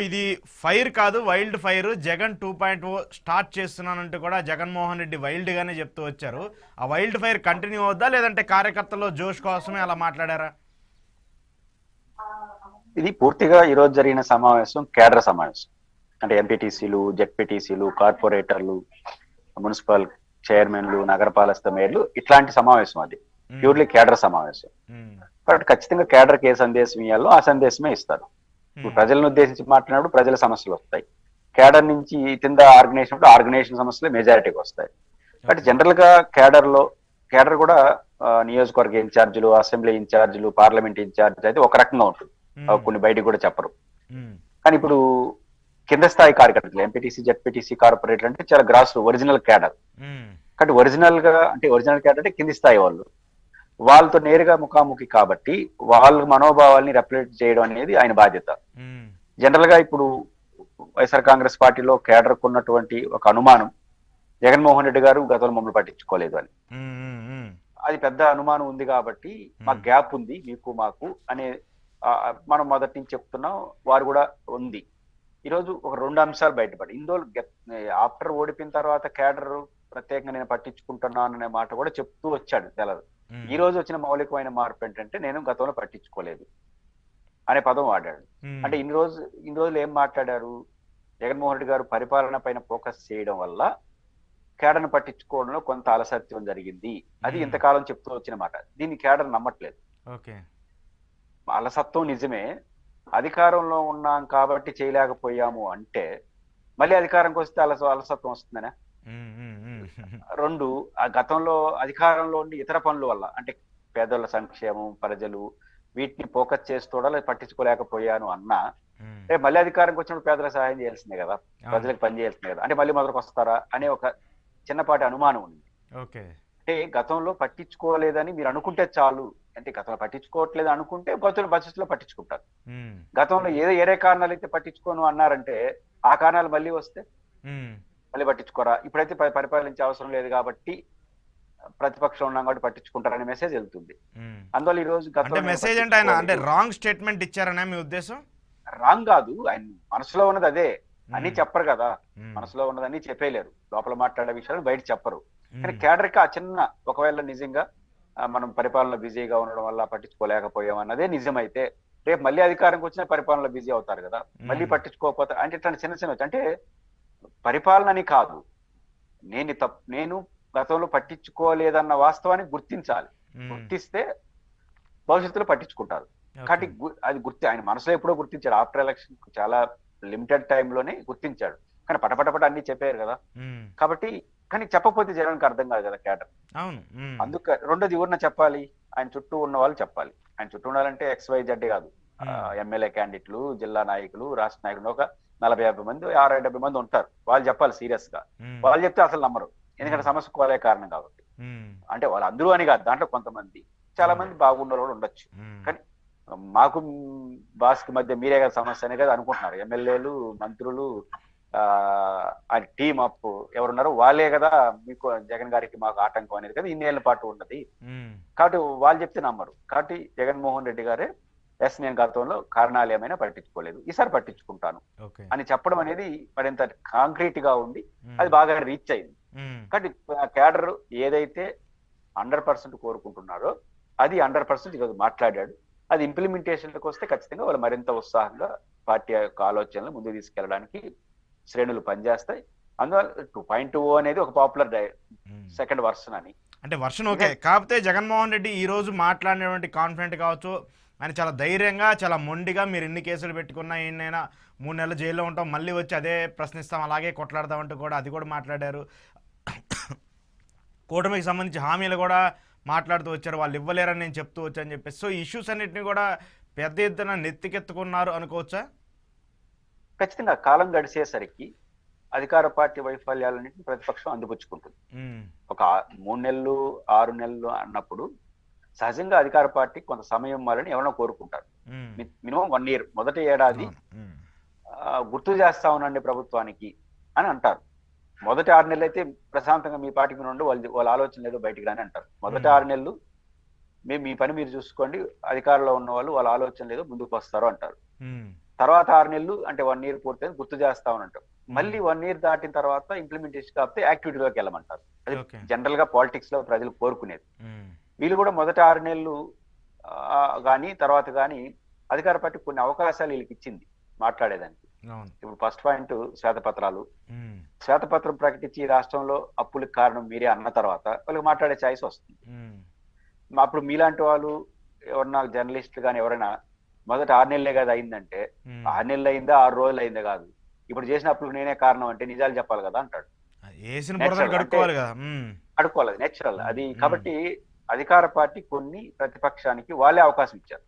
ఇది ఫైర్ కాదు, wild fire. Jagan 2.0 start చేస్తున్నానంటూ కూడా జగన్మోహన్ రెడ్డి వైల్డ్ గానే చెప్తూ వచ్చారు. ఆ వైల్డ్ ఫైర్ కంటిన్యూ అవుద్దా, లేదంటే కార్యకర్తల్లో జోష్ కోసమే అలా మాట్లాడారా? ఇది పూర్తిగా ఈ రోజు జరిగిన సమావేశం కేడర్ సమావేశం. అంటే ఎంపీటీసీలు, జెడ్పీటీసీలు, కార్పొరేటర్లు, మున్సిపల్ చైర్మన్లు, నగరపాలక మేయర్లు ఇట్లాంటి సమావేశం. అది ఉమ్, ప్యూర్లీ కేడర్ సమావేశం. ఉమ్, కాబట్టి ఖచ్చితంగా కేడర్కి ఏ సందేశం ఇవ్వాలో ఆ సందేశమే ఇస్తారు. ఇప్పుడు ఉమ్, ప్రజలను ఉద్దేశించి మాట్లాడినప్పుడు ప్రజల సమస్యలు వస్తాయి. కేడర్ నుంచి కింద ఆర్గనైజేషన్ ఆర్గనైజేషన్ సమస్యలు మెజారిటీకి వస్తాయి. But okay. జనరల్ గా కేడర్ కూడా నియోజకవర్గ ఇన్ఛార్జీలు, అసెంబ్లీ ఇన్ఛార్జీలు, పార్లమెంట్ ఇన్ఛార్జ్ అయితే ఒక రకంగా ఉంటుంది. ఉమ్, కొన్ని బయటికి కూడా చెప్పరు. ఉమ్, కానీ ఇప్పుడు కింద స్థాయి కార్యకర్తలు ఎంపీటీసీ, జెడ్పీటీసీ, కార్పొరేటర్ అంటే చాలా గ్రాస్ ఒరిజినల్ కేడర్. ఉమ్, కాబట్టి ఒరిజినల్ కేడర్ అంటే కింది స్థాయి వాళ్ళు, వాళ్ళతో నేరుగా ముఖాముఖి కాబట్టి వాళ్ళ మనోభావాల్ని రిప్రజెంట్ చేయడం అనేది ఆయన బాధ్యత. ఉమ్, జనరల్ గా ఇప్పుడు వైఎస్ఆర్ కాంగ్రెస్ పార్టీలో కేడర్కు ఉన్నటువంటి ఒక అనుమానం, జగన్మోహన్ రెడ్డి గారు గతంలో మమ్మల్ని పట్టించుకోలేదు అని. ఉమ్, ఉమ్, ఉమ్, అది పెద్ద అనుమానం ఉంది కాబట్టి మాకు ఉమ్, గ్యాప్ ఉంది మీకు మాకు అనే మనం మొదటి నుంచి చెప్తున్నాం. వారు కూడా ఉంది. ఈరోజు ఒక రెండు అంశాలు బయటపడి ఇందులో ఆఫ్టర్ ఓడిపోయిన తర్వాత కేడర్ ప్రత్యేకంగా నేను పట్టించుకుంటున్నాను అనే మాట కూడా చెప్తూ వచ్చాడు తెలదు. ఉమ్, ఈ రోజు వచ్చిన మౌలికమైన మార్పు ఏంటంటే నేను గతంలో పట్టించుకోలేదు అనే పదం వాడాడు. ఉమ్, అంటే ఇన్ని రోజులు ఏం మాట్లాడారు? జగన్మోహన్ రెడ్డి గారు పరిపాలన పైన ఫోకస్ చేయడం వల్ల కేడర్ను పట్టించుకోవడంలో కొంత అలసత్వం జరిగింది. అది ఉమ్, ఇంతకాలం చెప్తూ వచ్చిన మాట. దీన్ని కేడర్ నమ్మట్లేదు. ఓకే. అలసత్వం నిజమే. అధికారంలో ఉన్నాం కాబట్టి చేయలేకపోయాము అంటే మళ్ళీ అధికారంకి వస్తే అలసత్వం వస్తుందనే. ఉమ్, ఉమ్, ఉమ్, రెండు, ఆ గతంలో అధికారంలో ఉండి ఇతర పనుల వల్ల అంటే పేదల సంక్షేమం, ప్రజలు వీటిని ఫోకస్ చేస్తూ పట్టించుకోలేకపోయాను అన్నా ఉమ్, రేపు మళ్ళీ అధికారంకి వచ్చినప్పుడు పేదలకు సహాయం చేయాల్సిందే కదా, అవును. ప్రజలకు పని చేయాల్సిందే కదా, అంటే మళ్ళీ మొదలకు వస్తారా అనే ఒక చిన్నపాటి అనుమానం ఉంది. ఓకే. అంటే గతంలో పట్టించుకోలేదని మీరు అనుకుంటే చాలు. అంటే గతంలో పట్టించుకోవట్లేదు అనుకుంటే భవిష్యత్తులో పట్టించుకుంటారు. ఉమ్, గతంలో ఏరే కారణాలు అయితే పట్టించుకోను అన్నారంటే ఆ కారణాలు మళ్ళీ వస్తే ఉమ్, మళ్ళీ పట్టించుకోరా. ఇప్పుడైతే పరిపాలించే అవసరం లేదు కాబట్టి ప్రతిపక్షం ఉన్నాం కాబట్టి పట్టించుకుంటారనే మెసేజ్ వెళ్తుంది. ఉమ్. అందువల్ల ఈ రోజు అంటే గతంలో నేను మెసేజ్ అంటే ఆయన అంటే పట్టించుకోలేదు, రాంగ్ స్టేట్మెంట్ ఇచ్చారనే మీ ఉద్దేశం? రాంగ్ కాదు. ఆయన మనసులో ఉన్నది అదే అని ఉమ్, చెప్పరు కదా. ఉమ్, మనసులో ఉన్నదని చెప్పేలేరు, లోపల మాట్లాడే విషయాలు బయట చెప్పరు. కానీ ఉమ్, కేడర్కి ఆ చిన్న ఒకవేళ నిజంగా మనం పరిపాలన బిజీగా ఉండడం వల్ల పట్టించుకోలేకపోయాం అన్నదే నిజమైతే రేపు మళ్ళీ అధికారంకి వచ్చిన పరిపాలనలో బిజీ అవుతారు కదా. మళ్ళీ ఉమ్, పట్టించుకోకపోతే అంటే ఇట్లాంటి చిన్న అంటే పరిపాలనని కాదు, నేను గతంలో పట్టించుకోలేదన్న వాస్తవాన్ని గుర్తించాలి. ఉమ్, గుర్తిస్తే భవిష్యత్తులో పట్టించుకుంటారు. ఓకే. కాబట్టి అది ఆయన మనసులో ఎప్పుడో గుర్తించాడు. ఆఫ్టర్ ఎలక్షన్ చాలా లిమిటెడ్ టైంలోనే గుర్తించాడు. కానీ పటపటపట అన్ని చెప్పారు కదా. ఉమ్, కాబట్టి కానీ చెప్పకపోతే జనానికి అర్థం కాదు కదా కేడర్. అవును. ఉమ్, అందుకు రెండోది ఎవరిన చెప్పాలి? ఆయన చుట్టూ ఉన్న వాళ్ళు చెప్పాలి. ఆయన చుట్టూ ఉండాలంటే XYZ కాదు, ఉమ్, ఎమ్మెల్యే క్యాండిడేట్లు, జిల్లా నాయకులు, రాష్ట్ర నాయకులు ఒక 40-50 మంది, 60-70 మంది ఉంటారు. వాళ్ళు చెప్పాలి సీరియస్ గా. ఉమ్, వాళ్ళు చెప్తే అసలు నమ్మరు, ఎందుకంటే సమస్యకు వాళ్ళే కారణం కాబట్టి. ఉమ్, అంటే వాళ్ళు అందరూ అని కాదు, దాంట్లో కొంతమంది చాలా మంది బాగున్న వాళ్ళు ఉండొచ్చు. ఉమ్, కానీ మాకు బాస్ కి మధ్య మీరే కదా సమస్య అనే కదా అనుకుంటున్నారు. ఎమ్మెల్యేలు, మంత్రులు, ఆ టీమ్ అప్ ఎవరున్నారో వాళ్ళే కదా మీకు జగన్ గారికి మాకు ఆటంకం అనేది కదా ఇన్నేళ్ల పాటు ఉన్నది. ఉమ్, కాబట్టి వాళ్ళు చెప్తే నమ్మరు. కాబట్టి జగన్మోహన్ రెడ్డి గారే నేను గతంలో కారణాలు ఏమైనా పట్టించుకోలేదు, ఈసారి పట్టించుకుంటాను ఓకే. అని చెప్పడం అనేది మరింత కాంక్రీట్ గా ఉంది. ఉమ్, అది బాగా రీచ్ అయింది. ఉమ్, కాబట్టి కేడర్ ఏదైతే 100% కోరుకుంటున్నారో అది 100% ఈరోజు మాట్లాడాడు. అది ఇంప్లిమెంటేషన్కి వస్తే ఖచ్చితంగా వాళ్ళు మరింత ఉత్సాహంగా పార్టీ యొక్క ఆలోచనలు ముందుకు తీసుకెళ్ళడానికి శ్రేణులు పనిచేస్తాయి. అందువల్ల 2.0 అనేది ఒక పాపులర్ ఉమ్. సెకండ్ వర్షన్ అని. అంటే వర్షన్ ఓకే. కాకపోతే జగన్మోహన్ రెడ్డి ఈ రోజు మాట్లాడినటువంటి కాన్ఫిడెంట్ కావచ్చు, ఆయన చాలా ధైర్యంగా, చాలా మొండిగా, మీరు ఎన్ని కేసులు పెట్టుకున్నా ఎన్నైనా 3 నెలలు జైల్లో ఉంటాం, మళ్ళీ వచ్చి అదే ప్రశ్నిస్తాం, అలాగే కొట్లాడదామంటూ కూడా అది కూడా మాట్లాడారు. కూటమికి సంబంధించి హామీలు కూడా మాట్లాడుతూ వచ్చారు, వాళ్ళు ఇవ్వలేరని నేను చెప్తూ వచ్చాను చెప్పేసి. సో ఇష్యూస్ అన్నింటినీ కూడా పెద్ద ఎత్తున నెత్తికెత్తుకున్నారు అనుకోవచ్చా? ఖచ్చితంగా కాలం గడిచేసరికి అధికార పార్టీ వైఫల్యాలన్నింటినీ ప్రతిపక్షం అందిపుచ్చుకుంటుంది. ఉమ్, ఒక 3 నెలలు 6 నెలలు అన్నప్పుడు సహజంగా అధికార పార్టీ కొంత సమయం ఇవ్వాలని ఎవరైనా కోరుకుంటారు. ఉమ్, మినిమం 1 ఇయర్, మొదటి ఏడాది అవును. ఉమ్, గుర్తు చేస్తా ఉండండి ప్రభుత్వానికి అని అంటారు. మొదటి 6 నెలలు అయితే ప్రశాంతంగా మీ పార్టీకి నుండి వాళ్ళ ఆలోచన ఏదో బయటికి రాని అంటారు. మొదటి 6 నెలలు మీ పని మీరు చూసుకోండి, అధికారంలో ఉన్న వాళ్ళు వాళ్ళ ఆలోచన లేదో ముందుకు వస్తారు అంటారు. ఉమ్, తర్వాత 6 నెలలు అంటే 1 ఇయర్ పూర్తయింది గుర్తు చేస్తామని అంటాం. మళ్ళీ 1 ఇయర్ దాటిన తర్వాత ఇంప్లిమెంటేషన్ కాకపోతే యాక్టివిటీలోకి వెళ్ళమంటారు. అది ఓకే. జనరల్ గా పాలిటిక్స్ లో ప్రజలు కోరుకునేది. ఉమ్. వీళ్ళు కూడా మొదటి 6 నెలలు గాని తర్వాత గాని అధికార పార్టీ కొన్ని అవకాశాలు వీళ్ళకి ఇచ్చింది మాట్లాడేదానికి. అవును. ఇప్పుడు ఫస్ట్ పాయింట్ శ్వేతపత్రాలు. ఉమ్. శ్వేతపత్రం ప్రకటించి రాష్ట్రంలో అప్పులకు కారణం మీరే అన్న తర్వాత వాళ్ళకి మాట్లాడే ఛాయిస్ వస్తుంది. ఉమ్. అప్పుడు మీలాంటి వాళ్ళు ఎవరన్నా జర్నలిస్టులు కానీ ఎవరైనా మొదట 6 నెలలే కదా అయిందంటే, ఉమ్. 6 నెలలు అయిందా 6 రోజులు అయిందా కాదు, ఇప్పుడు చేసిన అప్పులకు నేనే కారణం అంటే నిజాలు చెప్పాలి కదా అంటాడు. వేసిన బురదలు కడుక్కోవాలి కదా. అడుక్కోవాలి, నేచురల్ అది. కాబట్టి అధికార పార్టీ కొన్ని ప్రతిపక్షానికి వాళ్ళే అవకాశం ఇచ్చారు.